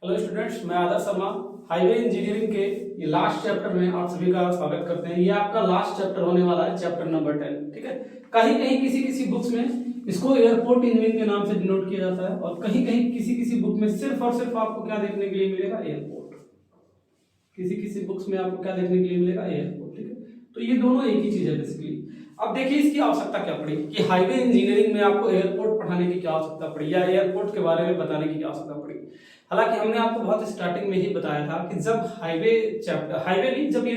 Hello students, मैं आदर्श Sharma highway engineering के ये लास्ट चैप्टर में आप सभी का स्वागत करते हैं। ये आपका लास्ट चैप्टर होने वाला है, चैप्टर नंबर 10। ठीक है, कहीं कहीं किसी किसी बुक्स में इसको एयरपोर्ट इंजीनियरिंग के नाम से डिनोट किया जाता है और कहीं कहीं किसी किसी बुक में सिर्फ और सिर्फ आपको क्या देखने के लिए मिलेगा, एयरपोर्ट। किसी किसी बुक्स में आपको क्या देखने के लिए मिलेगा, एयरपोर्ट। ठीक है, तो ये दोनों एक ही चीज है बेसिकली। अब देखिए इसकी आवश्यकता क्या पड़ी कि हाईवे इंजीनियरिंग में आपको एयरपोर्ट पढ़ाने की क्या आवश्यकता पड़ी या एयरपोर्ट के बारे में बताने की क्या आवश्यकता पड़ी। हालांकि हमने आपको बहुत स्टार्टिंग में ही बताया था कि जब हाईवे नहीं, जब ये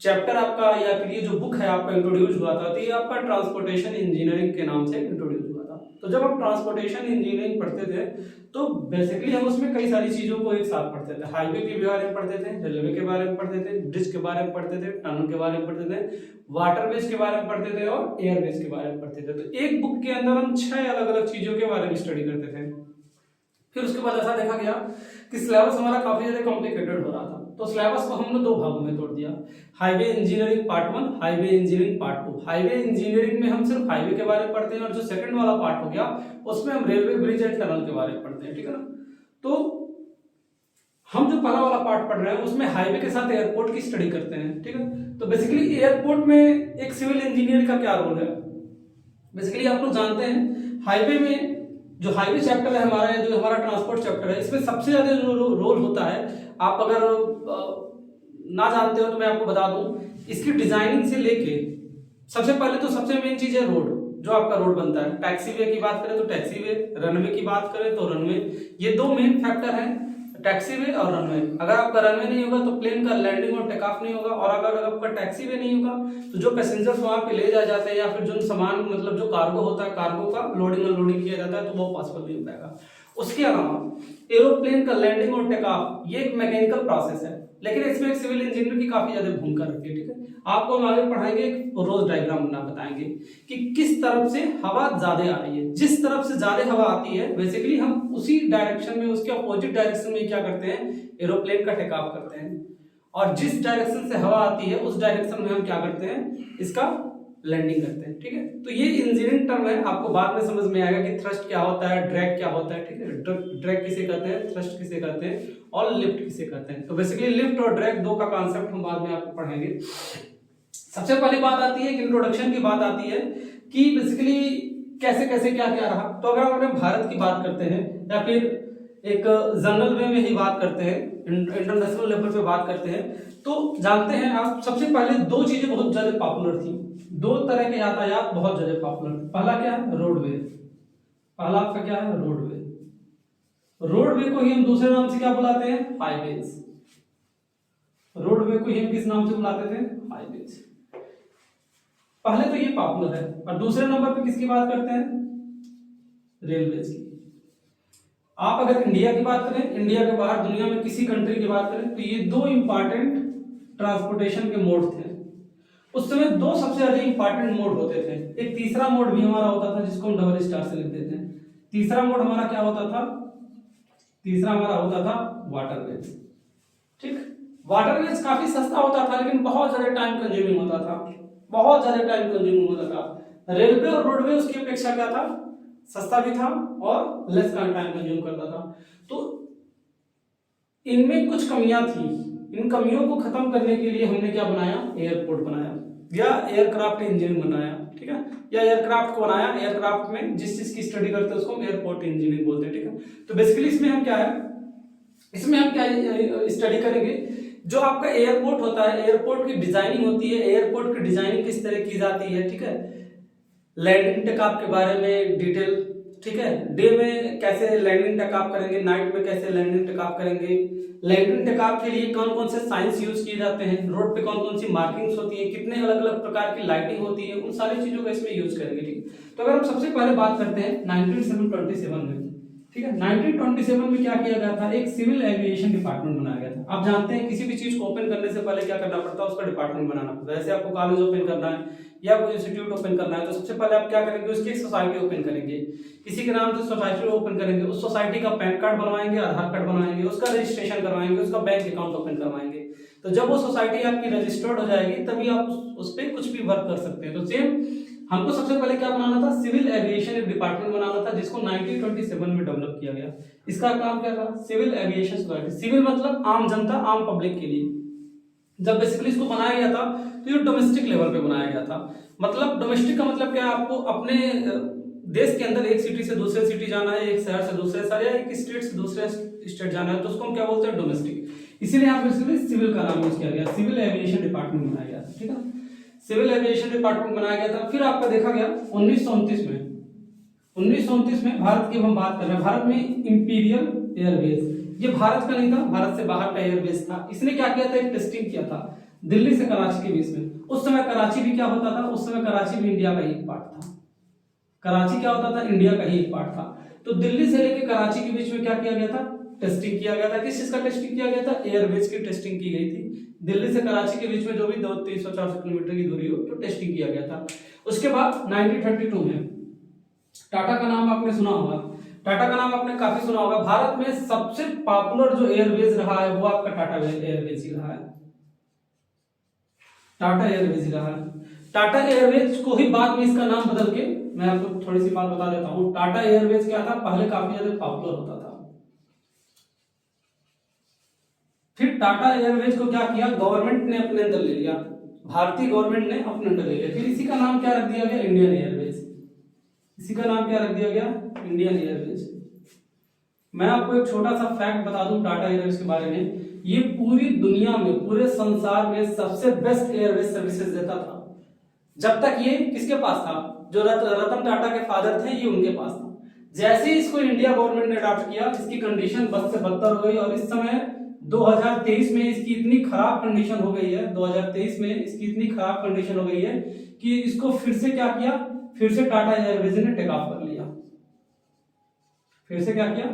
चैप्टर आपका या फिर ये जो बुक है आपका इंट्रोड्यूस हुआ था, तो ये आपका ट्रांसपोर्टेशन इंजीनियरिंग के नाम से इंट्रोड्यूस हुआ था। तो जब हम ट्रांसपोर्टेशन इंजीनियरिंग पढ़ते थे तो बेसिकली हम उसमें कई सारी चीजों को एक साथ पढ़ते थे। हाईवे के बारे में पढ़ते थे, रेलवे के बारे में पढ़ते थे, ब्रिज के बारे में पढ़ते थे, टनल के बारे में पढ़ते थे, वाटरवेज के बारे में पढ़ते थे और एयरवेज के बारे में पढ़ते थे। तो एक बुक के अंदर हम 6 अलग अलग चीजों के बारे में स्टडी करते थे। फिर उसके बाद ऐसा देखा गया कि सिलेबस हमारा काफी ज्यादा कॉम्प्लिकेटेड हो रहा था, तो सिलेबस को हमने 2 भागों में तोड़ दिया। Highway engineering part 1, highway engineering part 2। Highway engineering में हम सिर्फ हाईवे के बारे में पढ़ते हैं और जो सेकंड वाला पार्ट हो गया उसमें हम रेलवे, ब्रिज एंड टनल के बारे में पढ़ते हैं। ठीक है ना, तो हम जो पहला वाला पार्ट पढ़ रहे हैं उसमें हाईवे के साथ एयरपोर्ट की स्टडी करते हैं। ठीक है, तो बेसिकली एयरपोर्ट में एक सिविल इंजीनियर का क्या रोल है। बेसिकली आप लोग जानते हैं हाईवे में जो हाईवे चैप्टर है हमारा, जो हमारा ट्रांसपोर्ट चैप्टर है, इसमें सबसे ज्यादा जो रोल होता है, आप अगर ना जानते हो तो मैं आपको बता दूं, इसकी डिजाइनिंग से लेके सबसे पहले तो सबसे मेन चीज है रोड। जो आपका रोड बनता है, टैक्सीवे की बात करें तो टैक्सीवे, रनवे की बात करें तो रनवे, ये 2 मेन फैक्टर हैं, टैक्सीवे और रनवे। अगर आपका रनवे नहीं होगा तो प्लेन का लैंडिंग और टेक ऑफ नहीं होगा, और अगर आपका टैक्सीवे नहीं होगा तो जो पैसेंजर्स वहां पे ले जाए जाते हैं या फिर जो सामान मतलब जो कार्गो होता है, कार्गो का लोडिंग अनलोडिंग किया जाता है, तो वो पॉसिबल नहीं हो पाएगा। उसके अलावा एरोप्लेन का लैंडिंग और टेक ऑफ ये एक मैकेनिकल प्रोसेस है, लेकिन इसमें एक सिविल इंजीनियर की काफी ज्यादा भूमिका रहती है। ठीक है, आपको हम आगे पढ़ाएंगे, एक रोज डायग्राम बना बताएंगे कि किस तरफ से हवा ज्यादा आ रही है। जिस तरफ से ज्यादा हवा आती है बेसिकली हम उसी डायरेक्शन में, उसके अपोजिट डायरेक्शन में क्या करते हैं, एरोप्लेन का टेक ऑफ करते हैं, और जिस डायरेक्शन से हवा आती है उस डायरेक्शन में हम क्या करते हैं, इसका लैंडिंग करते हैं। ठीक है, तो ये इंजीनियरिंग टर्म है, आपको बाद में समझ में आएगा कि थ्रस्ट क्या होता है, ड्रैग क्या होता है। ठीक है, ड्रैग किसे कहते हैं, थ्रस्ट किसे कहते हैं और लिफ्ट किसे कहते हैं। तो बेसिकली लिफ्ट और ड्रैग 2 का कॉन्सेप्ट हम बाद में आपको पढ़ेंगे। सबसे पहली बात आती है, इंट्रोडक्शन की बात आती है कि बेसिकली कैसे कैसे क्या क्या रहा। तो अगर हम अपने भारत की बात करते हैं या फिर एक जनरल वे में ही बात करते हैं, इंटरनेशनल लेवल पे बात करते हैं, तो जानते हैं आप सबसे पहले 2 चीजें बहुत ज्यादा पॉपुलर थी। 2 तरह के यातायात बहुत ज्यादा पॉपुलर थे। पहला क्या है, रोडवे। पहला आपका क्या है, रोडवे। रोडवे को ही हम दूसरे नाम से क्या बुलाते हैं, हाईवेज। रोडवे को ही हम किस नाम से बुलाते थे, हाईवेज। पहले तो ये पॉपुलर है, और दूसरे नंबर पे किसकी बात करते हैं, रेलवेज की। आप अगर इंडिया की बात करें, इंडिया के बाहर दुनिया में किसी कंट्री की बात करें, तो ये 2 इंपॉर्टेंट ट्रांसपोर्टेशन के मोड थे। उस समय 2 सबसे ज्यादा इंपॉर्टेंट मोड होते थे। एक तीसरा मोड भी हमारा होता था जिसको हम डबल स्टार से लिख देते हैं। तीसरा मोड हमारा क्या होता था, तीसरा हमारा होता था वाटरवेज। ठीक, वाटरवेज काफी सस्ता होता था लेकिन बहुत ज्यादा टाइम कंज्यूमिंग होता था, बहुत ज्यादा टाइम कंज्यूमिंग होता था। रेलवे और रोडवे उसकी अपेक्षा क्या था, सस्ता भी था और लेस टाइम कंज्यूम करता था। तो इनमें कुछ कमियां थी, इन कमियों को खत्म करने के लिए हमने क्या बनाया, एयरपोर्ट बनाया या एयरक्राफ्ट इंजीनियरिंग बनाया। ठीक है, या एयरक्राफ्ट को बनाया। एयरक्राफ्ट में जिस चीज की स्टडी करते हैं उसको हम एयरपोर्ट इंजीनियरिंग बोलते हैं। ठीक है, तो बेसिकली इसमें हम क्या है, इसमें हम क्या स्टडी करेंगे, जो आपका एयरपोर्ट होता है, एयरपोर्ट की डिजाइनिंग होती है, एयरपोर्ट की डिजाइनिंग किस तरह की जाती है। ठीक है, लैंडिंग टेक ऑफ के बारे में डिटेल। ठीक है, डे में कैसे लैंडिंग टेक ऑफ करेंगे, नाइट में कैसे लैंडिंग टेक ऑफ करेंगे, लैंडिंग टेक ऑफ के लिए कौन कौन से साइंस यूज किए जाते हैं, रोड पे कौन कौन सी मार्किंग्स होती है, कितने अलग अलग प्रकार की लाइटिंग होती है, उन सारी चीजों को इसमें यूज करेंगे। ठीक, तो अगर हम सबसे पहले बात करते हैं 1927 में। ठीक है, 1927 में क्या किया गया था, एक सिविल एविएशन डिपार्टमेंट बनाया गया था। आप जानते हैं किसी भी चीज को ओपन करने से पहले क्या करना पड़ता है, उसका डिपार्टमेंट बनाना पड़ता है। जैसे आपको कॉलेज ओपन करना है या कोई इंस्टीट्यूट ओपन करना है, तो सबसे पहले आप क्या करेंगे, उसकी एक सोसाइटी ओपन करेंगे, किसी के नाम से सोसाइटी ओपन करेंगे, उस सोसाइटी का पैन कार्ड बनवाएंगे, आधार कार्ड बनवाएंगे, उसका रजिस्ट्रेशन करवाएंगे, उसका बैंक अकाउंट ओपन करवाएंगे। तो जब वो सोसाइटी आपकी रजिस्टर्ड हो जाएगी तभी आप उस पर कुछ भी वर्क कर सकते हैं। तो सेम हमको सबसे पहले क्या बनाना था, सिविल एविएशन एक डिपार्टमेंट बनाना था, जिसको 1927 में डेवलप किया गया। इसका काम क्या था, सिविल एविएशन सोसाइटी। सिविल मतलब आम जनता, आम पब्लिक के लिए। जब बेसिकली इसको बनाया गया था तो ये डोमेस्टिक लेवल पे बनाया गया था। मतलब डोमेस्टिक का मतलब क्या है, आपको अपने देश के अंदर एक सिटी से दूसरे सिटी जाना है, एक शहर से दूसरे शहर, या एक स्टेट से दूसरे स्टेट जाना है, तो उसको हम क्या बोलते हैं, डोमेस्टिक। इसीलिए यहाँ पे सिविल का नाम यूज किया गया, सिविल एविएशन डिपार्टमेंट बनाया गया था, ठीक है। सिविल एविएशन डिपार्टमेंट बनाया गया था। फिर आपका देखा गया 1929 में भारत की हम बात कर रहे हैं, भारत में इंपीरियल एयरवेज, ये भारत का नहीं था, भारत से बाहर का एयरवेज था। इसने क्या किया था, एक टेस्टिंग किया था दिल्ली से कराची के बीच में। उस समय कराची भी क्या होता था, उस समय कराची भी इंडिया का एक पार्ट था। कराची क्या होता था, इंडिया का ही एक पार्ट था। तो दिल्ली से लेकर कराची के बीच में क्या किया गया था, टेस्टिंग किया गया था। किस चीज का टेस्टिंग किया गया था, एयरवेज की टेस्टिंग की गई थी। दिल्ली से कराची के बीच में जो भी 300-400 किलोमीटर की दूरी हो, तो टेस्टिंग किया गया था। उसके बाद 1932 में टाटा का नाम आपने सुना होगा, टाटा का नाम आपने काफी सुना होगा। भारत में सबसे पॉपुलर जो एयरवेज रहा है वो आपका टाटा एयरवेज ही रहा है, टाटा एयरवेज ही रहा है। टाटा एयरवेज को ही बाद में इसका नाम बदल के, मैं आपको थोड़ी सी बात बता देता हूँ। टाटा एयरवेज क्या था, पहले काफी ज्यादा पॉपुलर होता था। फिर टाटा एयरवेज को क्या किया, गवर्नमेंट ने अपने अंदर ले लिया, भारतीय गवर्नमेंट ने अपने अंदर ले लिया। फिर इसी का नाम क्या रख दिया गया, इंडियन एयरवेज। इसी का नाम क्या रख दिया गया, इंडियन एयरवेज। मैं आपको एक छोटा सा फैक्ट बता दूं टाटा एयरवेज के बारे में, ये पूरी दुनिया में, पूरे संसार में सबसे बेस्ट एयरवेज सर्विसेज देता था। जब तक ये किसके पास था, जो रतन टाटा के फादर थे, ये उनके पास था। जैसे ही इसको इंडिया गवर्नमेंट ने अडॉप्ट किया, इसकी कंडीशन बद से बदतर हो गई, और इस समय 2023 में इसकी इतनी खराब कंडीशन हो गई है, 2023 में इसकी इतनी खराब कंडीशन हो गई है कि इसको फिर से क्या किया, फिर से टाटा एयरवेज ने टेक ऑफ कर लिया। फिर से क्या किया,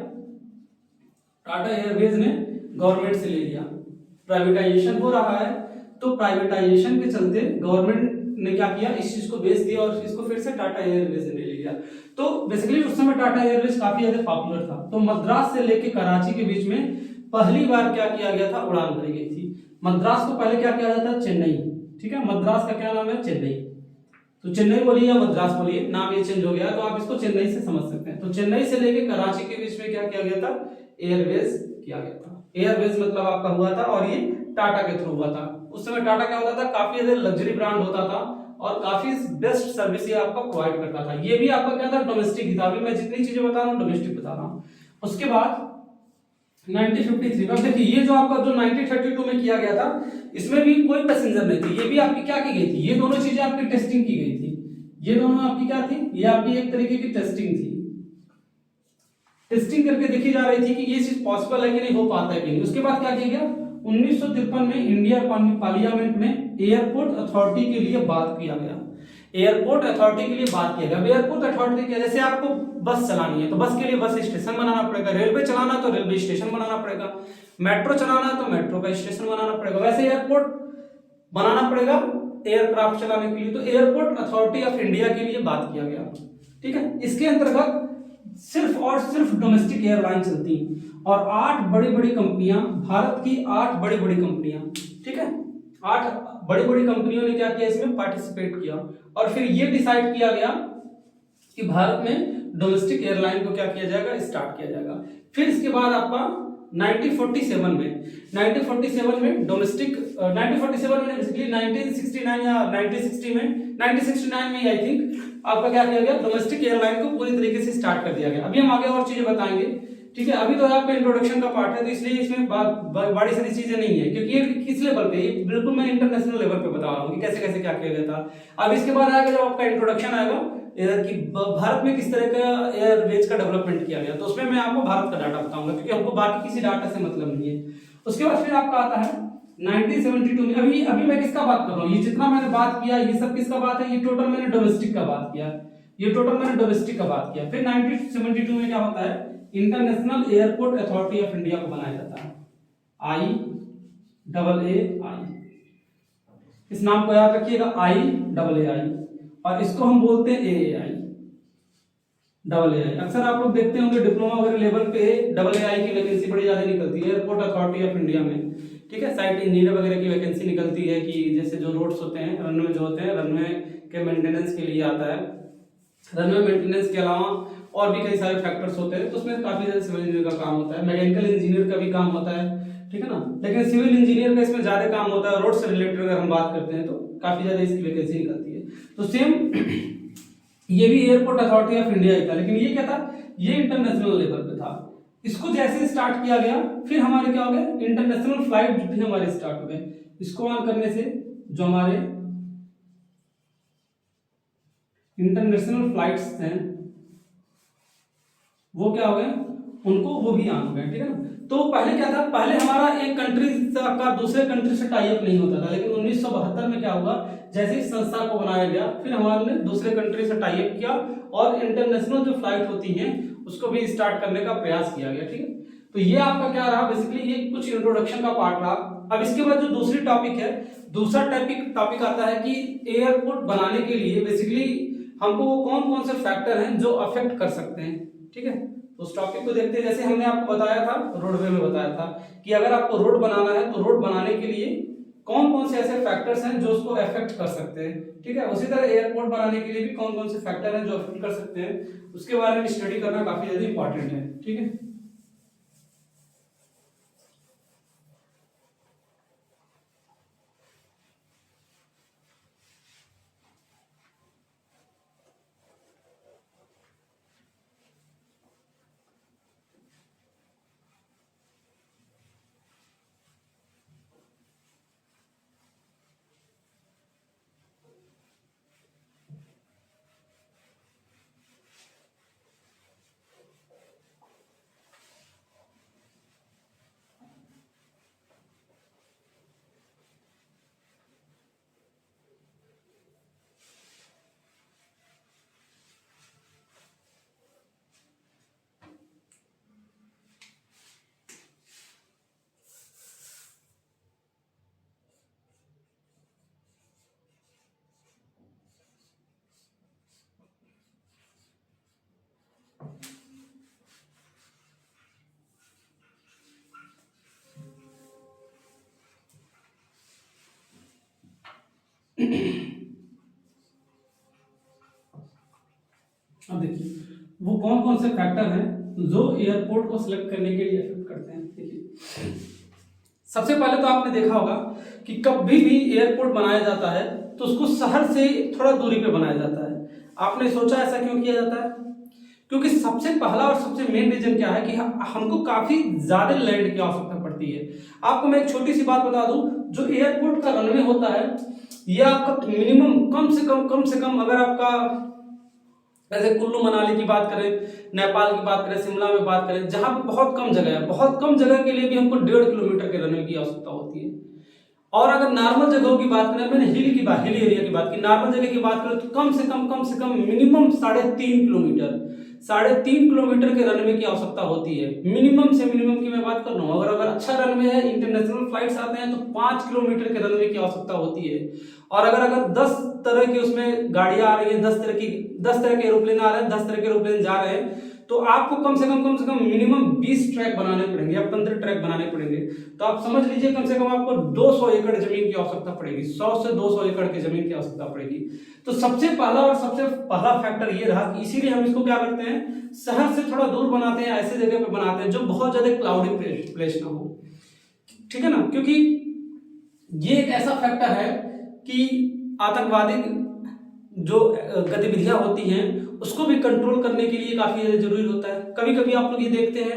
टाटा एयरवेज ने गवर्नमेंट से ले लिया। प्राइवेटाइजेशन हो रहा है, तो प्राइवेटाइजेशन के चलते गवर्नमेंट ने क्या किया, इस चीज को बेच दिया और इसको फिर से टाटा एयरवेज ने ले लिया। तो बेसिकली उस समय टाटा एयरवेज काफी ज्यादा पॉपुलर था। तो मद्रास से लेके कराची के बीच में पहली बार क्या किया गया था, उड़ान भरी गई थी। मद्रास को पहले क्या किया जाता था, चेन्नई, ठीक है। मद्रास का क्या नाम है, चेन्नई। तो चेन्नई बोलिए या मद्रास बोलिए, नाम ये चेंज हो गया, तो आप इसको चेन्नई से समझ सकते हैं। तो चेन्नई से लेके कराची के बीच में क्या किया गया था, एयरवेज किया गया था। एयरवेज मतलब आपका हुआ था, और ये टाटा के थ्रू हुआ था। उस समय टाटा क्या होता था, काफी ज्यादा लग्जरी ब्रांड होता था और काफी बेस्ट सर्विस ये आपको प्रोवाइड करता था। ये भी आपका क्या था, डोमेस्टिक ही था। अभी मैं जितनी चीजें बता रहा हूँ डोमेस्टिक बता रहा हूँ। उसके बाद 1953 में देखिए, ये जो आपका जो 1932 में किया गया था, इसमें भी कोई पैसेंजर नहीं थे। ये भी आपकी क्या की गई थी, ये दोनों चीजें आपकी टेस्टिंग की गई थी। ये दोनों आपकी क्या थी, ये आपकी एक तरीके की टेस्टिंग थी। टेस्टिंग करके देखी जा रही थी कि ये चीज पॉसिबल है कि नहीं, हो पाता है कि नहीं। उसके बाद क्या किया गया, 1953 में इंडिया पार्लियामेंट में एयरपोर्ट अथॉरिटी के लिए बात किया गया। एयरपोर्ट अथॉरिटी के लिए बात किया गया। एयरपोर्ट अथॉरिटी के, जैसे आपको बस चलानी है तो बस के लिए बस स्टेशन बनाना पड़ेगा, रेलवे चलाना तो रेलवे स्टेशन बनाना पड़ेगा, मेट्रो चलाना है तो मेट्रो का स्टेशन बनाना पड़ेगा, वैसे एयरपोर्ट बनाना पड़ेगा एयरक्राफ्ट चलाने के लिए। तो एयरपोर्ट अथॉरिटी ऑफ इंडिया के लिए बात किया गया, ठीक है। इसके अंतर्गत सिर्फ और सिर्फ डोमेस्टिक एयरलाइन चलती और 8 बड़ी बड़ी कंपनियां, भारत की 8 बड़ी बड़ी कंपनियां, ठीक है, 8 बड़ी बड़ी कंपनियों ने क्या किया, इसमें पार्टिसिपेट किया। और फिर ये डिसाइड किया गया कि भारत में डोमेस्टिक एयरलाइन को क्या किया जाएगा, स्टार्ट किया जाएगा। फिर इसके बाद आपका 1947 में डोमेस्टिक 1947 में बेसिकली 1969 या 1960 में 1969 में आई थिंक आपका क्या किया गया, डोमेस्टिक एयरलाइन को पूरी तरीके से स्टार्ट कर दिया गया। अभी हम आगे और चीजें बताएंगे, ठीक है। अभी तो आपका इंट्रोडक्शन का पार्ट है, तो इसलिए इसमें बड़ी सारी चीजें नहीं है, क्योंकि ये किस लेवल पे, ये बिल्कुल मैं इंटरनेशनल लेवल पे बता रहा हूँ कि कैसे कैसे क्या किया गया था। अब इसके बाद आएगा जब आपका इंट्रोडक्शन आएगा कि भारत में किस तरह का एयरवेज का डेवलपमेंट किया गया, तो उसमें मैं आपको भारत का डाटा बताऊंगा, क्योंकि हमको बाकी किसी डाटा से मतलब नहीं है। उसके बाद फिर आपका आता है 1972 में। अभी मैं किसका बात कर रहा हूँ, ये जितना मैंने बात किया ये सब किसका बात है, ये टोटल मैंने डोमेस्टिक का बात किया, ये टोटल मैंने डोमेस्टिक का बात किया। फिर 1972 में क्या होता है, international airport authority of India को बनाया जाता है, IAAI। इस नाम को याद रखिएगा, IAAI, और इसको हम बोलते हैं AAI। अक्सर आप लोग देखते होंगे डिप्लोमा वगैरह लेवल पे AAI की वैकेंसी बड़ी ज्यादा निकलती है एयरपोर्ट अथॉरिटी ऑफ इंडिया में, ठीक है। साइट इंजीनियर वगैरह की वैकेंसी निकलती है कि जैसे जो रोड्स होते हैं, रनवे जो होते हैं, रनवे के मेंटेनेंस के लिए आता है। रनवे मेंटेनेंस के अलावा और भी कई सारे फैक्टर्स होते हैं, तो उसमें काफी ज्यादा सिविल इंजीनियर का काम होता है, मैकेनिकल इंजीनियर का भी काम होता है, ठीक है ना। लेकिन सिविल इंजीनियर का इसमें ज्यादा काम होता है। रोड से रिलेटेड अगर हम बात करते हैं तो काफी ज्यादा इसकी वैकेंसी निकलती है। तो सेम ये भी एयरपोर्ट अथॉरिटी ऑफ इंडिया ही था, लेकिन ये क्या था, ये इंटरनेशनल लेवल पे था। इसको जैसे स्टार्ट किया गया, फिर हमारे क्या हो गए, इंटरनेशनल फ्लाइट भी हमारे स्टार्ट हो गए। इसको ऑन करने से जो हमारे इंटरनेशनल फ्लाइट्स हैं वो क्या हो गए, उनको वो भी ऑन हो गए, ठीक है ना। तो पहले क्या था, पहले हमारा एक कंट्री का दूसरे कंट्री से टाई अप नहीं होता था, लेकिन 1972 में क्या हुआ, जैसे इस संस्था को बनाया गया, फिर हमारे दूसरे कंट्री से टाई अप किया और इंटरनेशनल जो फ्लाइट होती हैं उसको भी स्टार्ट करने का प्रयास किया गया, ठीक है। तो ये आपका क्या रहा, बेसिकली ये कुछ इंट्रोडक्शन का पार्ट रहा। अब इसके बाद जो दूसरी टॉपिक है, दूसरा टॉपिक आता है कि एयरपोर्ट बनाने के लिए बेसिकली हमको कौन कौन से फैक्टर हैं जो अफेक्ट कर सकते हैं, ठीक है। तो उस टॉपिक को देखते हैं। जैसे हमने आपको बताया था, रोडवे में बताया था कि अगर आपको रोड बनाना है तो रोड बनाने के लिए कौन कौन से ऐसे फैक्टर्स हैं जो उसको अफेक्ट कर सकते हैं, ठीक है। उसी तरह एयरपोर्ट बनाने के लिए भी कौन कौन से फैक्टर हैं जो अफेक्ट कर सकते हैं, उसके बारे में स्टडी करना काफी ज्यादा इंपॉर्टेंट है, ठीक है। अब देखिए वो कौन कौन से फैक्टर हैं जो एयरपोर्ट को सिलेक्ट करने के लिए अफेक्ट करते हैं। देखिए सबसे पहले तो आपने देखा होगा कि कभी भी एयरपोर्ट बनाया जाता है तो उसको शहर से थोड़ा दूरी पे बनाया जाता है। आपने सोचा ऐसा क्यों किया जाता है? क्योंकि सबसे पहला और सबसे मेन रीजन क्या है कि हमको काफी ज्यादा लैंड की आवश्यकता पड़ती है। आपको मैं एक छोटी सी बात बता दूं, जो एयरपोर्ट का रनवे होता है ये आपका मिनिमम कम से कम अगर आपका जैसे कुल्लू मनाली की बात करें, नेपाल की बात करें, शिमला में बात करें, जहां पे बहुत कम जगह है, बहुत कम जगह के लिए भी हमको 1.5 किलोमीटर के रनवे की आवश्यकता होती है। और अगर नॉर्मल जगहों की बात करें, मैंने हिल एरिया की बात की, नॉर्मल जगह की बात करें तो कम से कम मिनिमम 3.5 किलोमीटर के रनवे की आवश्यकता होती है। मिनिमम से मिनिमम की मैं बात कर रहा हूँ। अगर अच्छा रनवे है, इंटरनेशनल फ्लाइट्स आते हैं तो 5 किलोमीटर के रनवे की आवश्यकता होती है। और अगर 10 तरह की उसमें गाड़ियां आ रही है, 10 तरह के एरोप्लेन आ रहे हैं, 10 तरह के एरोप्लेन जा रहे हैं, तो आपको कम से कम मिनिमम 20 ट्रैक बनाने पड़ेंगे या 15 ट्रैक बनाने पड़ेंगे। तो आप समझ लीजिए कम से कम आपको 200 एकड़ जमीन की आवश्यकता पड़ेगी, 100 से 200 एकड़ की जमीन की आवश्यकता पड़ेगी। तो सबसे पहला फैक्टर ये रहा कि इसीलिए हम इसको क्या करते हैं, शहर से थोड़ा दूर बनाते हैं, ऐसे जगह पे बनाते हैं जो बहुत ज्यादा क्लाउडी प्लेस ना हो, ठीक है ना। क्योंकि ये एक ऐसा फैक्टर है कि आतंकवादी जो गतिविधियां होती हैं उसको भी कंट्रोल करने के लिए काफी ज्यादा जरूरी होता है। कभी कभी आप लोग ये देखते हैं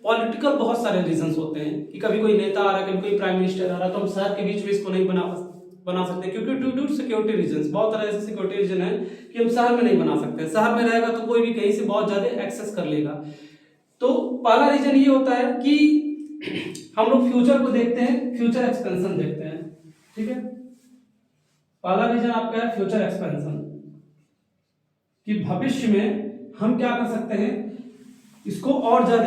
पॉलिटिकल बहुत सारे रीजंस होते हैं कि कभी कोई नेता आ रहा है, कभी कोई प्राइम मिनिस्टर आ रहा है, तो हम शहर के बीच में इसको नहीं बना सकते, क्योंकि ड्यू टू सिक्योरिटी रीजंस, बहुत तरह ऐसे सिक्योरिटी रीजन है कि हम शहर में नहीं बना सकते। शहर में रहेगा तो कोई भी कहीं से बहुत ज्यादा एक्सेस कर लेगा। तो पहला रीजन ये होता है कि हम लोग फ्यूचर को देखते हैं, फ्यूचर एक्सपेंशन देखते हैं, ठीक है। पहला रीजन आपका है फ्यूचर एक्सपेंशन, कि भविष्य में हम क्या कर सकते हैं, इसको और ज्यादा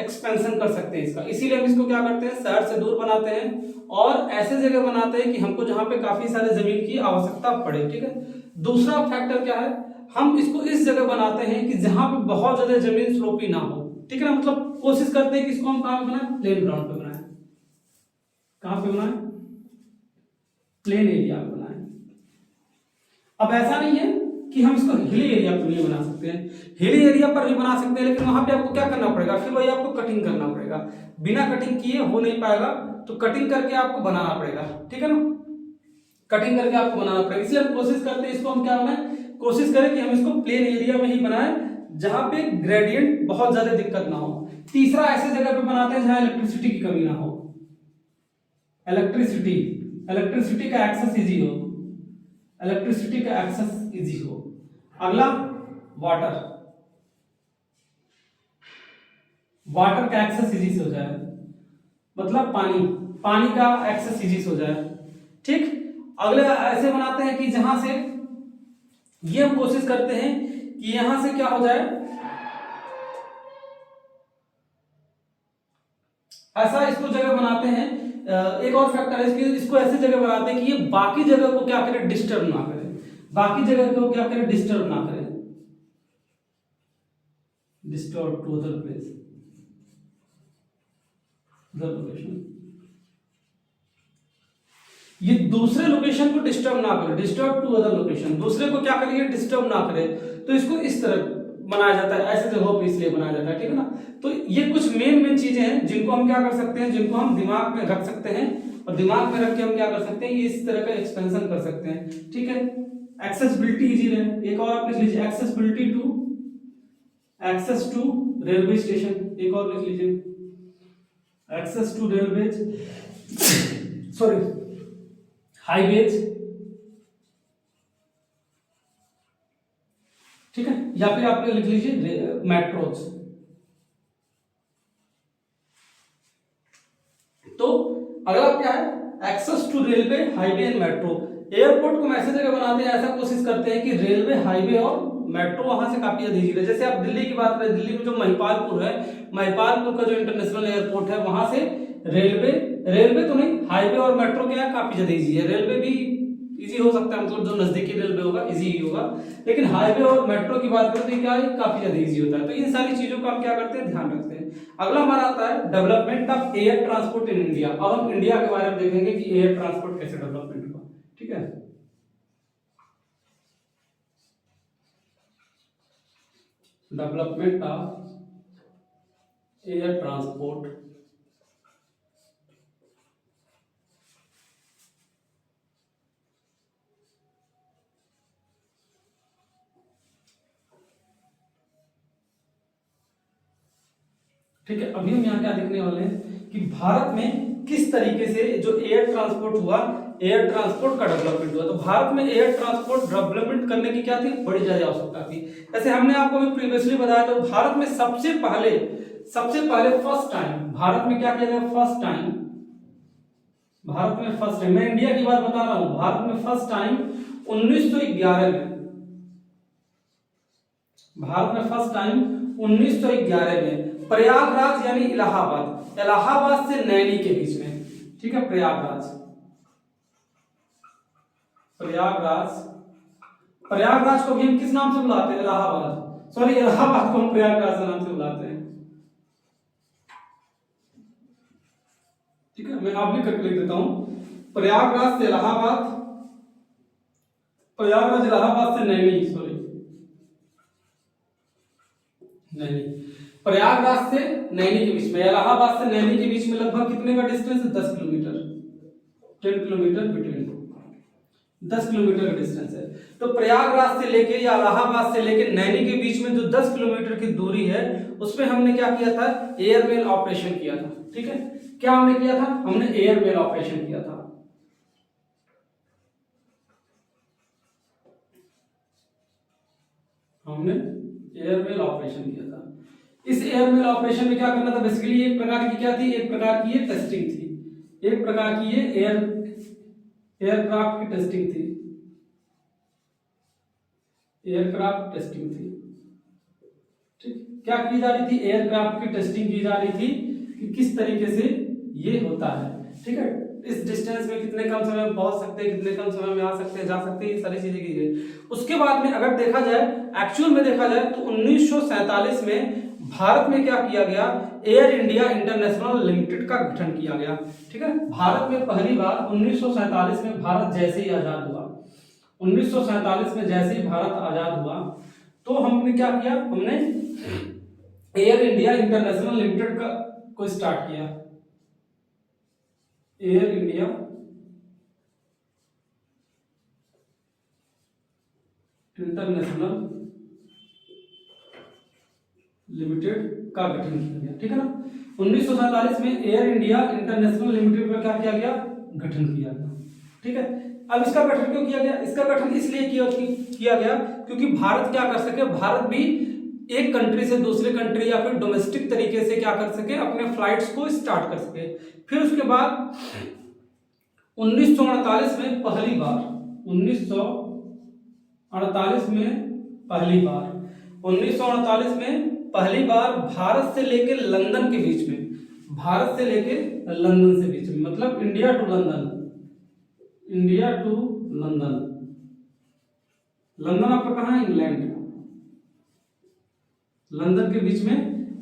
एक्सपेंशन कर सकते हैं इसका। इसीलिए हम इसको क्या करते हैं, शहर से दूर बनाते हैं और ऐसे जगह बनाते हैं कि हमको जहां पे काफी सारे जमीन की आवश्यकता पड़े, ठीक है। दूसरा फैक्टर क्या है, हम इसको इस जगह बनाते हैं कि जहां पे बहुत ज्यादा जमीन स्लोपी ना हो, ठीक है ना। मतलब कोशिश करते हैं कि इसको हम कहां पे बनाए, प्लेन ग्राउंड पे बनाए। कहां पे बनाए, प्लेन एरिया में बनाए। अब ऐसा नहीं है कि हम इसको हिली एरिया पर नहीं बना सकते हैं, हिली एरिया पर भी बना सकते हैं, लेकिन वहां पे आपको क्या करना पड़ेगा, फिर वही आपको कटिंग करना पड़ेगा। बिना कटिंग किए हो नहीं पाएगा, तो कटिंग करके आपको बनाना पड़ेगा, ठीक है ना, कटिंग करके आपको बनाना पड़ेगा। इसलिए हम कोशिश करते हैं इसको, हम क्या बनाए, कोशिश करें कि हम इसको प्लेन एरिया में ही बनाएं जहां पे ग्रेडियंट बहुत ज्यादा दिक्कत ना हो। तीसरा, ऐसे जगह पे बनाते हैं जहां इलेक्ट्रिसिटी की कमी ना हो, इलेक्ट्रिसिटी का एक्सेस इजी हो, इलेक्ट्रिसिटी का एक्सेस इजी हो। अगला वाटर, वाटर का एक्सेस इजी से हो जाए, मतलब पानी का एक्सेस इजी से हो जाए, ठीक। अगले ऐसे बनाते हैं कि जहां से, ये हम कोशिश करते हैं कि यहां से क्या हो जाए, ऐसा इसको जगह बनाते हैं। एक और फैक्टर है इसको ऐसे जगह बनाते हैं कि ये बाकी जगह को क्या करे, डिस्टर्ब ना करे, बाकी जगह को क्या करे, डिस्टर्ब ना करे, disturb to other place, other location, ये दूसरे लोकेशन को डिस्टर्ब ना करे, डिस्टर्ब टू अदर लोकेशन, दूसरे को क्या करिए, डिस्टर्ब ना करे, तो इसको इस तरह बनाया जाता है, ऐसे जगहों पे इसलिए बनाया जाता है, ठीक है ना। तो ये कुछ मेन चीजें हैं जिनको हम क्या कर सकते हैं, जिनको हम दिमाग में रख सकते हैं, और दिमाग में रख के हम क्या कर सकते हैं, ये इस तरह का एक्सपेंशन कर सकते हैं, ठीक है। एक्सेसिबिलिटी इजी रहे, एक और आप लिख लीजिए, accessibility to, access to railway station, एक और लिख लीजिए, access to railways, sorry highways, ठीक है, या फिर आप लिख लीजिए मेट्रोज। तो अगला क्या है, access to railway, highway and metro. Airport को हम ऐसे जगह बनाते हैं, ऐसा कोशिश करते हैं कि रेलवे, हाईवे और मेट्रो वहां से काफी ज्यादा इजी रहे। जैसे आप दिल्ली की बात करें, दिल्ली में जो महिपालपुर है, महिपालपुर का जो इंटरनेशनल एयरपोर्ट है, वहां से रेलवे तो नहीं, हाईवे और मेट्रो क्या है, काफी ज्यादा इजी है। रेलवे भी इजी हो सकता है, मतलब जो नजदीकी रेलवे होगा इजी ही होगा, लेकिन हाईवे और मेट्रो की बात करें तो क्या है, काफी ज्यादा इजी होता है। तो इन सारी चीजों का हम क्या करते हैं, ध्यान रखते हैं। अगला हमारा आता है development of air transport in India. अब हम इंडिया के बारे में देखेंगे कि एयर ट्रांसपोर्ट कैसे डेवलपमेंट हुआ, ठीक है। डेवलपमेंट ऑफ एयर ट्रांसपोर्ट ठीक है। अभी हम यहाँ क्या देखने वाले हैं कि भारत में किस तरीके से जो एयर ट्रांसपोर्ट हुआ, एयर ट्रांसपोर्ट का डेवलपमेंट हुआ। तो भारत में एयर ट्रांसपोर्ट डेवलपमेंट करने की क्या थी, बड़ी ज्यादा आवश्यकता थी। जैसे हमने आपको भी प्रीवियसली बताया, तो भारत में सबसे पहले फर्स्ट टाइम भारत में क्या किया गया, फर्स्ट टाइम भारत में फर्स्ट टाइम, मैं इंडिया की बात बता रहा हूं, भारत में फर्स्ट टाइम 1911 में, भारत में फर्स्ट टाइम 1911 में प्रयागराज यानी इलाहाबाद से नैनी के बीच में, ठीक है, प्रयागराज को भी हम किस नाम से बुलाते हैं, इलाहाबाद, सॉरी इलाहाबाद को हम प्रयागराज के नाम से बुलाते हैं, ठीक है। मैं आप भी करके लिख देता हूं, प्रयागराज से इलाहाबाद, प्रयागराज इलाहाबाद से नैनी, सॉरी नैनी, प्रयागराज से नैनी के बीच में, इलाहाबाद से नैनी के बीच में लगभग कितने का डिस्टेंस है, 10 किलोमीटर, 10 किलोमीटर बिटवीन, 10 किलोमीटर का डिस्टेंस है। तो प्रयागराज से लेके या इलाहाबाद से लेके नैनी के बीच में जो 10 किलोमीटर की दूरी है, उसमें हमने क्या किया था, एयरमेल ऑपरेशन किया था, ठीक है। क्या हमने किया था, हमने एयरमेल ऑपरेशन किया था। हमने एयरमेल ऑपरेशन किया था। इस एयरमेल ऑपरेशन में क्या करना था, बेसिकली एक प्रकार की क्या थी, एक प्रकार की ये टेस्टिंग थी, एक प्रकार की ये एयरक्राफ्ट की टेस्टिंग थी, एयरक्राफ्ट टेस्टिंग थी, ठीक। क्या की जा रही थी, एयरक्राफ्ट की टेस्टिंग की जा रही थी कि किस तरीके से ये होता है, ठीक है। इस डिस्टेंस में कितने कम समय में पहुंच सकते हैं, कितने कम समय में आ सकते हैं, जा सकते हैं, ये सारी चीजें की गई। उसके बाद में अगर देखा जाए, एक्चुअल में देखा जाए तो 1947 में भारत में क्या किया गया, एयर इंडिया इंटरनेशनल लिमिटेड का गठन किया गया, ठीक है। भारत में पहली बार 1947 में, भारत जैसे ही आजाद हुआ, 1947 में जैसे ही भारत आजाद हुआ तो हमने क्या किया, हमने एयर इंडिया इंटरनेशनल लिमिटेड का को स्टार्ट किया। एयर इंडिया इंटरनेशनल लिमिटेड का गठन किया गया, ठीक है ना। 1947 में एयर इंडिया इंटरनेशनल लिमिटेड का क्या किया गया, गठन किया गया, ठीक है। अब इसका गठन क्यों किया गया, इसका गठन इसलिए किया गया क्योंकि भारत क्या कर सके, भारत भी एक कंट्री से दूसरे कंट्री या फिर डोमेस्टिक तरीके से क्या कर सके, अपने फ्लाइट्स को स्टार्ट कर सके। फिर उसके बाद 1948 में पहली बार 1948 में पहली बार भारत से लेकर लंदन के बीच में, भारत से लेकर लंदन से बीच में, मतलब इंडिया टू लंदन, लंदन आपका कहाँ है, इंग्लैंड, लंदन के बीच में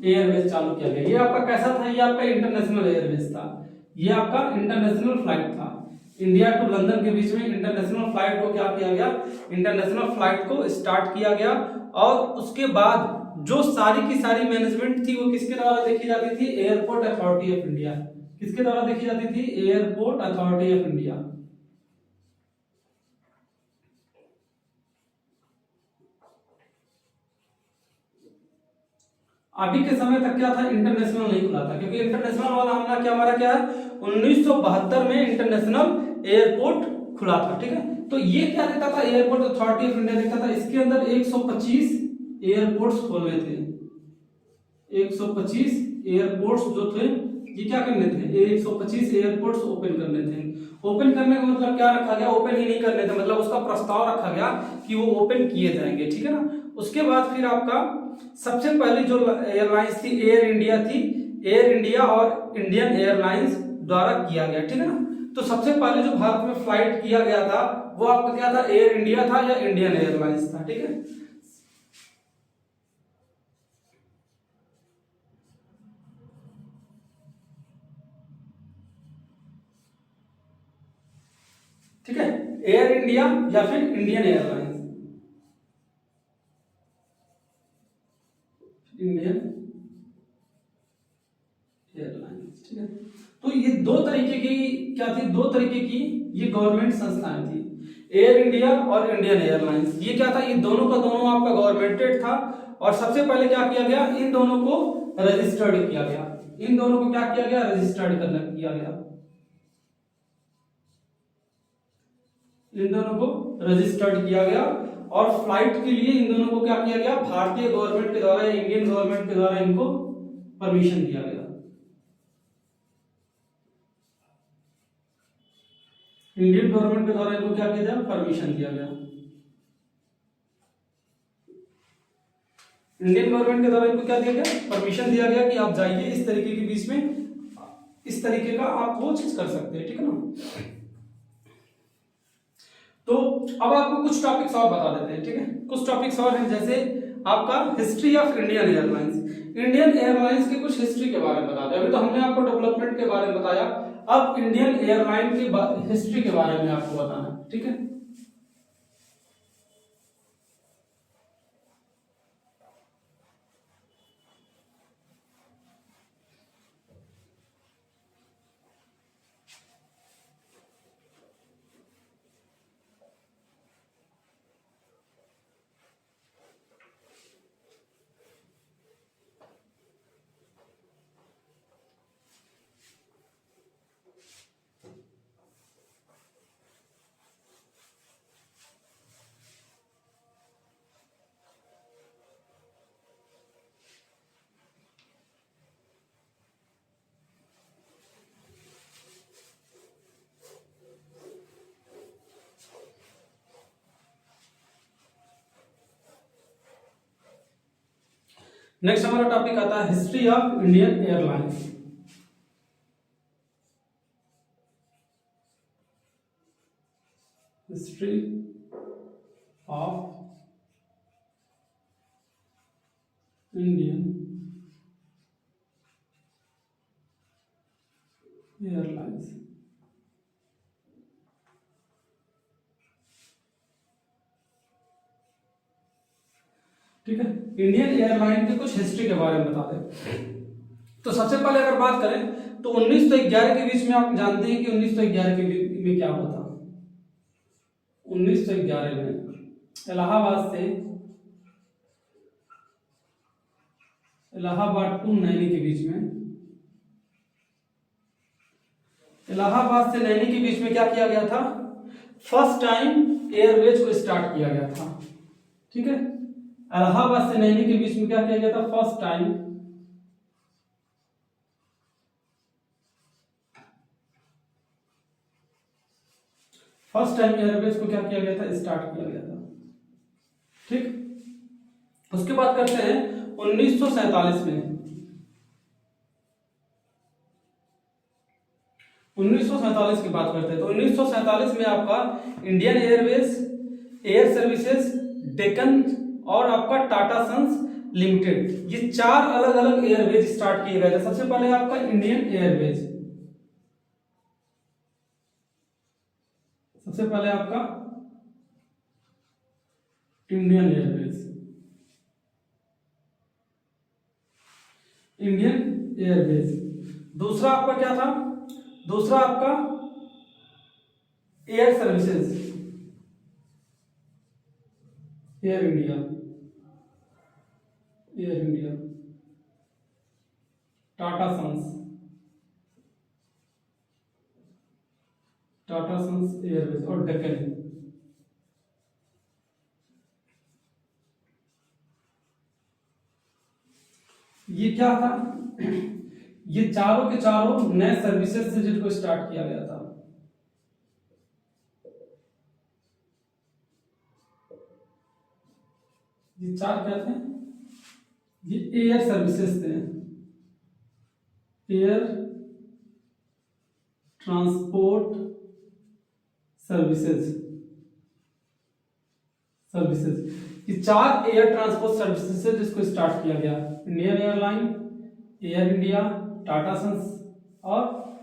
एयरवेज चालू किया गया। ये आपका कैसा था, ये आपका इंटरनेशनल एयरवेज था, ये आपका इंटरनेशनल फ्लाइट था। इंडिया टू लंदन के बीच में इंटरनेशनल फ्लाइट को क्या किया गया, इंटरनेशनल फ्लाइट को स्टार्ट किया गया। और उसके बाद जो सारी की सारी मैनेजमेंट थी वो किसके द्वारा देखी जाती थी, एयरपोर्ट अथॉरिटी ऑफ इंडिया। किसके द्वारा देखी जाती थी, एयरपोर्ट अथॉरिटी ऑफ इंडिया। अभी के समय तक क्या था, इंटरनेशनल नहीं खुला था, क्योंकि इंटरनेशनल वाला हमारा क्या, हमारा क्या है, 1972 में इंटरनेशनल एयरपोर्ट खुला था, ठीक है। तो ये क्या देता था, एयरपोर्ट अथॉरिटी ऑफ इंडिया देता था, इसके अंदर 125 एयरपोर्ट्स खोलने थे, 125 एयरपोर्ट्स जो थे ये क्या करने थे, 125 एयरपोर्ट्स ओपन करने थे। ओपन करने का मतलब क्या रखा गया, ओपन ही नहीं करने थे, मतलब उसका प्रस्ताव रखा गया कि वो ओपन किए जाएंगे, ठीक है ना। उसके बाद फिर आपका सबसे पहली जो एयरलाइंस थी एयर इंडिया थी, एयर इंडिया और इंडियन एयरलाइंस द्वारा किया गया, ठीक है ना। तो सबसे पहले जो भारत में फ्लाइट किया गया था वो आपका क्या था, एयर इंडिया था या इंडियन एयरलाइंस था, ठीक है। ठीक है, एयर इंडिया या फिर इंडियन एयरलाइंस, इंडियन एयरलाइंस, ठीक है। तो ये दो तरीके की क्या थी, दो तरीके की ये गवर्नमेंट संस्थाएं थी, एयर इंडिया और इंडियन एयरलाइंस। ये क्या था, ये दोनों का दोनों आपका गवर्नमेंटेड था। और सबसे पहले क्या किया गया, इन दोनों को रजिस्टर्ड किया गया, इन दोनों को क्या किया गया, रजिस्टर्ड करना किया गया, इन दोनों को रजिस्टर्ड किया गया। और फ्लाइट के लिए इन दोनों को क्या किया गया, भारतीय गवर्नमेंट के द्वारा या इंडियन गवर्नमेंट के द्वारा इनको परमिशन दिया गया, इंडियन गवर्नमेंट के द्वारा इनको क्या किया गया, परमिशन दिया गया, इंडियन गवर्नमेंट के द्वारा इनको क्या दिया गया, परमिशन दिया गया कि आप जाइए इस तरीके के बीच में, इस तरीके का आप वो चीज कर सकते हैं, ठीक है ना। तो अब आपको कुछ टॉपिक्स और बता देते हैं, ठीक है। कुछ टॉपिक्स और हैं, जैसे आपका history of Indian airlines. Indian airlines की कुछ हिस्ट्री के बारे में बता दें। अभी तो हमने आपको डेवलपमेंट के बारे में बताया, अब इंडियन एयरलाइन की हिस्ट्री के बारे में आपको बताना है, ठीक है। नेक्स्ट हमारा टॉपिक आता है history of Indian airlines. History of Indian airlines. ठीक है, इंडियन एयरलाइन की कुछ हिस्ट्री के बारे में बता दें। तो सबसे पहले अगर बात करें तो 1911 के बीच में आप जानते हैं कि 1911 के बीच में क्या हुआ था। 1911 में इलाहाबाद टू नैनी के बीच में, इलाहाबाद से नैनी के बीच में क्या किया गया था, फर्स्ट टाइम एयरवेज को स्टार्ट किया गया था। ठीक है, इलाहाबाद से नैनी के बीच में क्या किया गया था, फर्स्ट टाइम एयरवेज को क्या किया गया था, स्टार्ट किया गया था। ठीक, उसके बाद करते हैं 1947 में। 1947 की बात करते हैं तो 1947 में आपका Indian Airways, air services, Deccan और आपका टाटा सन्स लिमिटेड, ये 4 अलग अलग एयरवेज स्टार्ट किए गए थे। सबसे पहले आपका इंडियन एयरवेज, सबसे पहले आपका इंडियन एयरवेज, इंडियन एयरवेज। दूसरा आपका क्या था, दूसरा आपका air services, Air India, Air India, Tata Sons, Tata Sons Airways और डेक्कन। ये क्या था, ये चारों के चारों नए सर्विसेज से जिनको स्टार्ट किया गया था। ये 4 क्या थे, ये एयर सर्विसेज थे, एयर ट्रांसपोर्ट सर्विसेज, ये 4 एयर ट्रांसपोर्ट सर्विसेज से जिसको स्टार्ट किया गया, Indian airline, Air India, Tata Sons और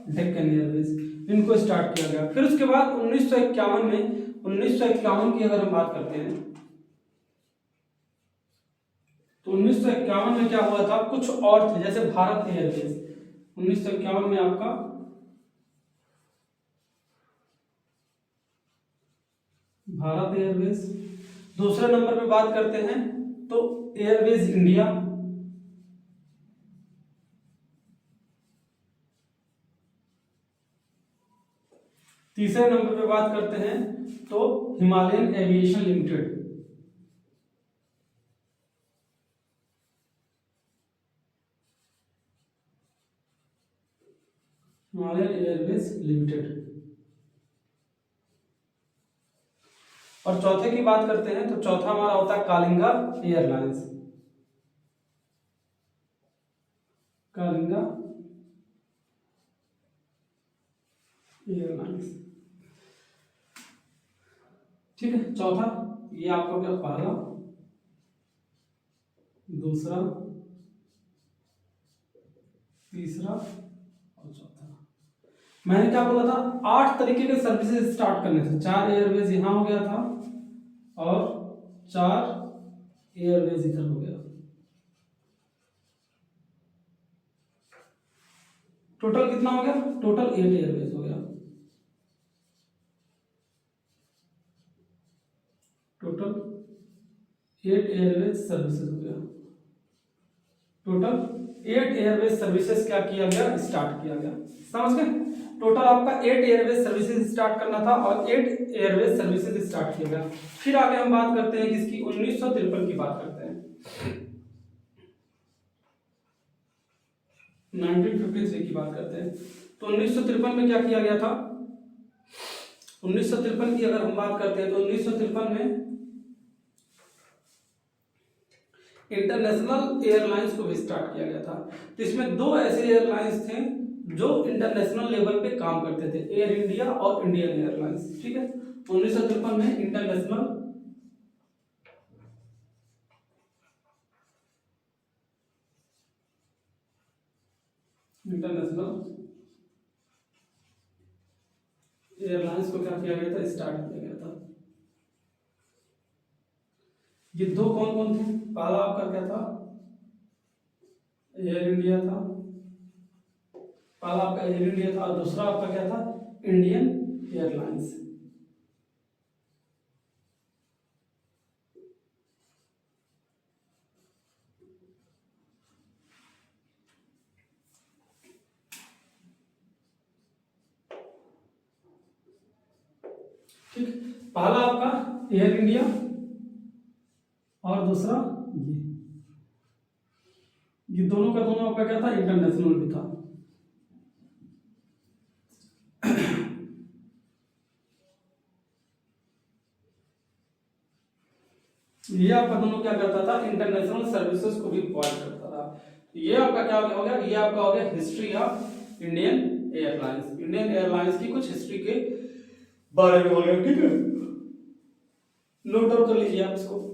डेक्कन एयरवेज, इनको स्टार्ट किया गया। फिर उसके बाद 1951 में, 1951 की अगर हम बात करते हैं तो 1951 में क्या हुआ था, कुछ और थे जैसे भारत एयरवेज। 1951 में आपका भारत एयरवेज। दूसरे नंबर पे बात करते हैं तो एयरवेज इंडिया, तीसरे नंबर पे बात करते हैं तो Himalayan aviation limited, Himalayan Airways limited. और चौथे की बात करते हैं तो चौथा हमारा होता है कालिंगा एयरलाइंस, कालिंगा एयरलाइंस। ठीक है, चौथा ये आपका क्या, पहला, दूसरा, तीसरा और चौथा। मैंने क्या बोला था, 8 तरीके के सर्विसेज स्टार्ट करने थे। 4 एयरवेज यहां हो गया था और 4 एयरवेज इधर हो गया। टोटल कितना हो गया, टोटल 8 एयरवेज हो गया, टोटल 8 एयरवेज सर्विसेज हो गया। टोटल 8 एयरवेज सर्विसेज क्या किया गया, स्टार्ट किया गया। समझ गए, टोटल आपका 8 एयरवेज सर्विसेज स्टार्ट करना था और 8 एयरवेज सर्विसेज स्टार्ट किया गया। फिर आगे हम बात करते हैं किसकी, 1953 की बात करते हैं, 1953 की बात करते हैं। तो 1953 में क्या किया गया था, 1953 की अगर हम बात करते हैं तो 1953 में इंटरनेशनल एयरलाइंस को भी स्टार्ट किया गया था। तो इसमें 2 ऐसे एयरलाइंस थे जो इंटरनेशनल लेवल पे काम करते थे, एयर इंडिया और इंडियन एयरलाइंस। ठीक है, 1953 में इंटरनेशनल एयरलाइंस को क्या किया गया था, स्टार्ट किया गया था। ये 2 कौन कौन थे, पहला आपका क्या था, एयर इंडिया था, पहला आपका एयर इंडिया था, और दूसरा आपका क्या था, इंडियन एयरलाइंस। ठीक, पहला आपका एयर इंडिया और दूसरा ये दोनों का दोनों आपका क्या था, इंटरनेशनल भी था। ये आपका दोनों क्या करता था, इंटरनेशनल सर्विसेज को भी प्रोवाइड करता था। ये आपका क्या हो गया, ये आपका हो गया history of Indian airlines. Indian airlines की कुछ हिस्ट्री के बारे में हो गया। ठीक है, नोट डाउन कर लीजिए आप इसको।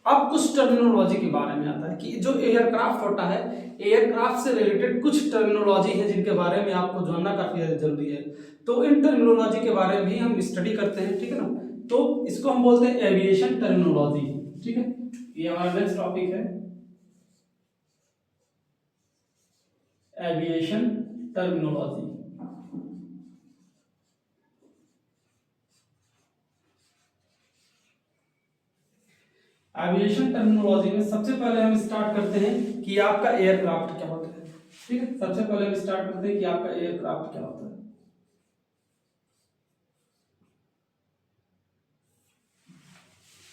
अब कुछ टर्मिनोलॉजी के बारे में आता है कि जो एयरक्राफ्ट होता है, एयरक्राफ्ट से रिलेटेड कुछ टर्मिनोलॉजी है जिनके बारे में आपको जानना काफी जरूरी है। तो इन टर्मिनोलॉजी के बारे में भी हम स्टडी करते हैं, ठीक है ना। तो इसको हम बोलते हैं एविएशन टर्मिनोलॉजी। ठीक है, ये हमारा नेक्स्ट टॉपिक है, एविएशन टर्मिनोलॉजी। एविएशन टर्मिनोलॉजी में सबसे पहले हम स्टार्ट करते हैं कि आपका एयरक्राफ्ट क्या होता है। ठीक है, सबसे पहले हम स्टार्ट करते हैं कि आपका एयरक्राफ्ट क्या होता है।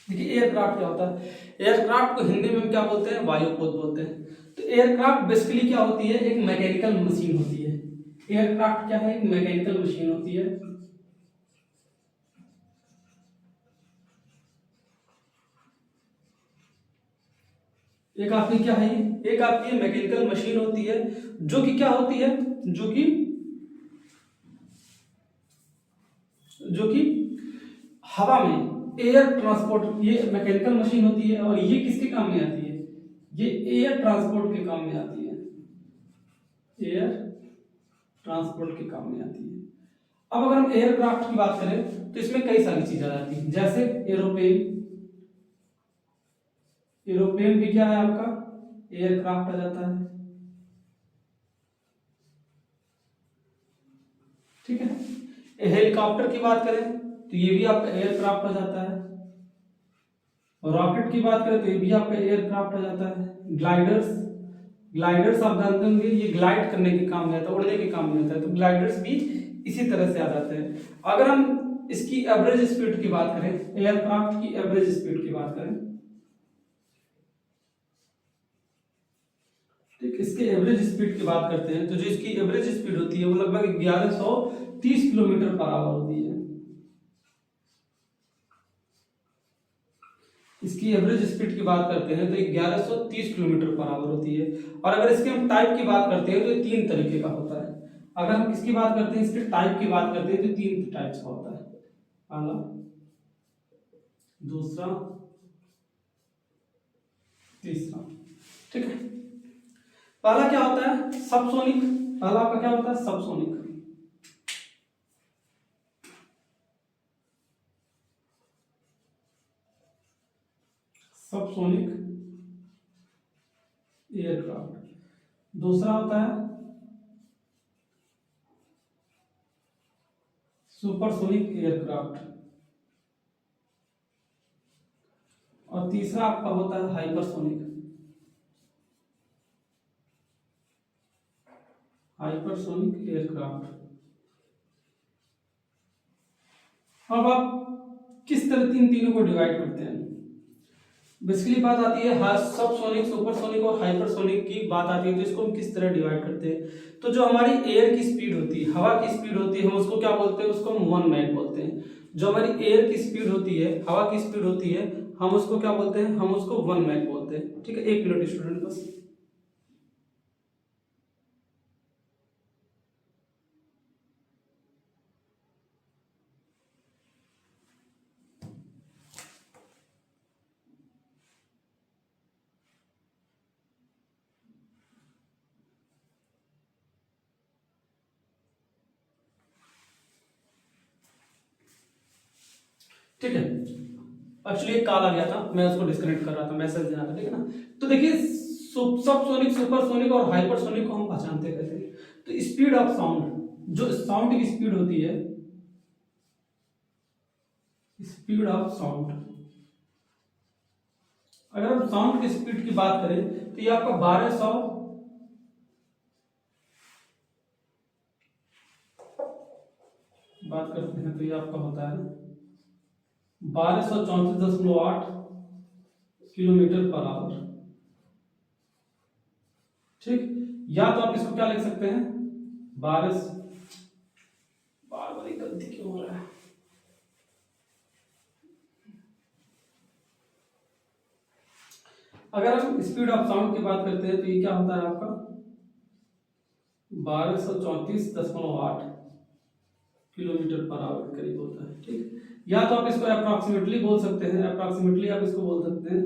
देखिए एयरक्राफ्ट क्या होता है, एयरक्राफ्ट को हिंदी में हम क्या बोलते हैं, वायुपोत बोलते हैं। तो एयरक्राफ्ट बेसिकली क्या होती है, एक मैकेनिकल मशीन होती है। एयरक्राफ्ट क्या है, एक मैकेनिकल मशीन होती है। एक आपकी क्या है, एक आपकी मैकेनिकल मशीन होती है जो कि क्या होती है, जो कि हवा में एयर ट्रांसपोर्ट, ये मैकेनिकल मशीन होती है। और ये किसके काम में आती है, ये एयर ट्रांसपोर्ट के काम में आती है, एयर ट्रांसपोर्ट के काम में आती है। अब अगर हम एयरक्राफ्ट की बात करें तो इसमें कई सारी चीजें आ जाती हैं, जैसे एरोप्लेन। एरोप्लेन भी क्या है आपका, एयरक्राफ्ट आ जाता है। ठीक है, हेलीकॉप्टर की बात करें तो ये भी आपका एयरक्राफ्ट आ जाता है। रॉकेट की बात करें तो ये भी आपका एयरक्राफ्ट आ जाता है। ग्लाइडर्स, ग्लाइडर्स आप जानते होंगे, ये ग्लाइड करने के काम में आता है, उड़ने के काम में आता है। तो ग्लाइडर्स भी इसी तरह से आ जाते हैं। अगर हम इसकी एवरेज स्पीड की बात करें, एयरक्राफ्ट की एवरेज स्पीड की बात करें, ठीक, इसके एवरेज स्पीड की बात करते हैं तो जो इसकी एवरेज स्पीड होती है वो लगभग 1130 किलोमीटर पर आवर होती है। इसकी एवरेज स्पीड की बात करते हैं तो 1130 किलोमीटर पर आवर होती है। और अगर इसके हम टाइप की बात करते हैं तो ये तीन तरीके का होता है। अगर हम किसकी बात करते हैं, इसके टाइप की बात करते हैं तो तीन टाइप्स का होता है, पहला, दूसरा, तीसरा। ठीक है, पहला क्या होता है, सबसोनिक। पहला आपका क्या होता है, सबसोनिक। Subsonic aircraft. दूसरा होता है सुपरसोनिक एयरक्राफ्ट, और तीसरा आपका होता है हाइपरसोनिक। Hypersonic aircraft. अब आप किस तरह तीनों को डिवाइड करते हैं? बेसिकली बात आती है सबसोनिक, सुपरसोनिक और हाइपरसोनिक की बात आती है, तो इसको हम किस तरह डिवाइड करते हैं? तो जो हमारी एयर की स्पीड होती है, हवा की स्पीड होती है, हम उसको क्या बोलते हैं? उसको हम 1 मैक बोलते हैं। जो हमारी एयर की स्पीड होती है, हवा की स्पीड होती है, हम उसको क्या बोलते हैं? हम उसको 1 मैक बोलते हैं। ठीक है, 1 मिनट स्टूडेंट बस। ठीक है, एक्चुअली एक कॉल आ गया था, मैं उसको डिस्कनेक्ट कर रहा था, मैसेज देना था। ठीक है ना? तो देखिए, सबसोनिक, सुपरसोनिक और हाइपरसोनिक को हम पहचानते कैसे हैं? तो स्पीड ऑफ साउंड, जो साउंड की स्पीड होती है, स्पीड ऑफ साउंड, अगर हम साउंड की स्पीड की बात करें तो ये आपका 1200 बात करते हैं तो ये आपका होता है 1234.8 किलोमीटर पर आवर। ठीक, या तो आप इसको क्या लिख सकते हैं? 12, बार बार गलती क्यों हो रहा है? अगर हम स्पीड ऑफ साउंड की बात करते हैं तो ये क्या होता है आपका 1234.8 किलोमीटर पर आवर के करीब होता है। ठीक, या तो आप इसको अप्रोक्सीमेटली बोल सकते हैं, अप्रोक्सीमेटली आप इसको बोल सकते हैं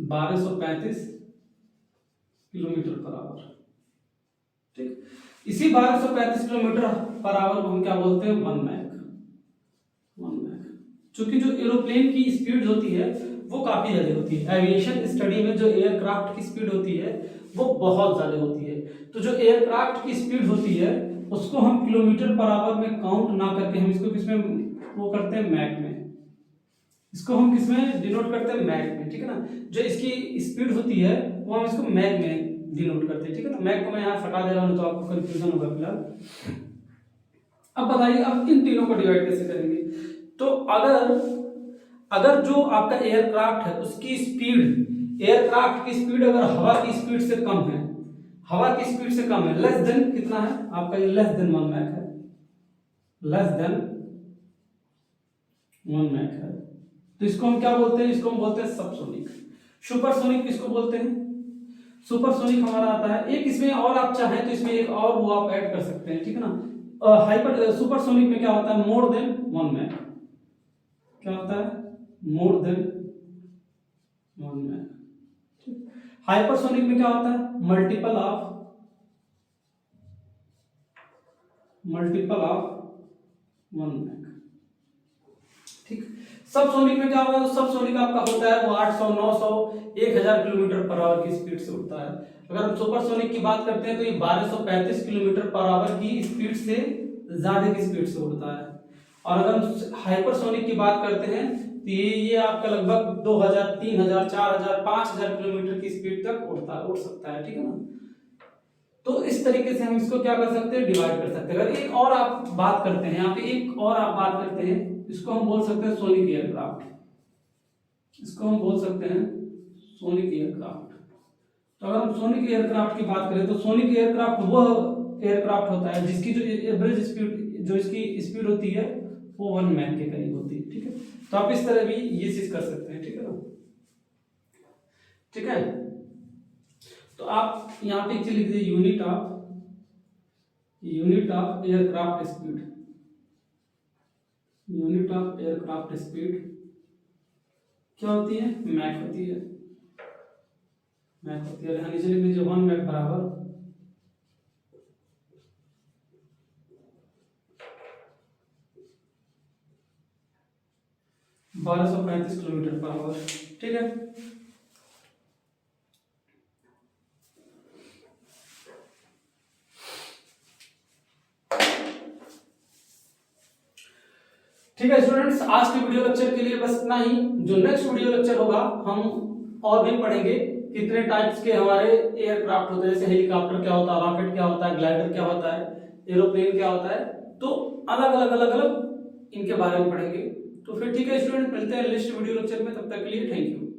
1235 किलोमीटर पर आवर। ठीक, इसी 1235 किलोमीटर पर आवर को हम क्या बोलते हैं? 1 मैक। 1 मैक, क्योंकि जो एरोप्लेन की स्पीड होती है वो काफी ज्यादा होती है। एविएशन स्टडी में जो एयरक्राफ्ट की स्पीड होती है वो बहुत ज्यादा होती है। तो जो एयरक्राफ्ट की स्पीड होती है उसको हम किलोमीटर पर आवर में काउंट ना करके हम इसको किसमें वो करते हैं? मैक में। इसको हम किसमें डिनोट करते हैं? मैक में। ठीक है ना? जो इसकी स्पीड होती है वो हम इसको मैक में डिनोट करते हैं। ठीक है ना? मैक को मैं यहाँ हटा दे रहा हूँ तो आपको कंफ्यूजन होगा फिलहाल। अब बताइए, अब इन तीनों को डिवाइड कैसे करेंगे? तो अगर जो आपका एयरक्राफ्ट है उसकी स्पीड, एयरक्राफ्ट की स्पीड अगर हवा की स्पीड से कम है, हवा की स्पीड से कम है, लेस देन कितना है आपका? ये लेस देन 1 मैक है, लेस देन 1 मैक है, तो इसको हम क्या बोलते हैं? इसको हम बोलते हैं सबसोनिक। सुपरसोनिक किसको बोलते हैं? सुपरसोनिक हमारा आता है एक, इसमें और आप चाहें तो इसमें एक और वो आप ऐड कर सकते हैं। ठीक है ना? हाइपर सुपरसोनिक में क्या होता है? More than 1 Mach. क्या होता है? More than 1 Mac. हाइपरसोनिक में क्या होता है? Multiple of 1 Mach. ठीक, सबसोनिक में क्या होगा? तो सबसोनिक आपका होता है वो 800, 900, 1000 किलोमीटर पर आवर की स्पीड से उड़ता है। अगर हम सुपरसोनिक की बात करते हैं तो ये 1235 किलोमीटर पर आवर की स्पीड से ज्यादा की स्पीड से उड़ता है। और अगर हम हाइपरसोनिक की बात करते हैं तो ये आपका लगभग 2000, 3000, 4000, 5000 किलोमीटर की स्पीड तक उड़ सकता है। ठीक है ना? तो इस तरीके से हम इसको क्या कर सकते हैं? डिवाइड कर सकते हैं। अगर एक और आप बात करते हैं, यहाँ पे एक और आप बात करते हैं, इसको हम बोल सकते हैं सोनिक एयरक्राफ्ट। इसको हम बोल सकते हैं सोनिक एयरक्राफ्ट। तो अगर हम सोनिक एयरक्राफ्ट की बात करें तो सोनिक एयरक्राफ्ट वह एयरक्राफ्ट होता है जिसकी जो एवरेज स्पीड, जो इसकी स्पीड होती है वो 1 मैक के करीब होती है। ठीक है, तो आप इस तरह भी ये चीज कर सकते हैं। ठीक है ना? ठीक है, तो आप यहाँ पे लिख दीजिए unit of aircraft speed. Unit of aircraft speed क्या होती है? मैक होती है। मैक होती है, यहाँ नीचे लिख दीजिए 1 मैक बराबर 1235 किलोमीटर पर आवर। ठीक है, ठीक है स्टूडेंट्स, आज के वीडियो लेक्चर के लिए बस इतना ही। जो नेक्स्ट वीडियो लेक्चर होगा हम और भी पढ़ेंगे कितने टाइप्स के हमारे एयरक्राफ्ट होते हैं, जैसे हेलीकॉप्टर क्या होता है, रॉकेट क्या होता है, ग्लाइडर क्या होता है, एरोप्लेन क्या होता है, तो अलग अलग इनके बारे में पढ़ेंगे। तो फिर ठीक है स्टूडेंट, मिलते हैं नेक्स्ट वीडियो लेक्चर में, तब तक के लिए थैंक यू।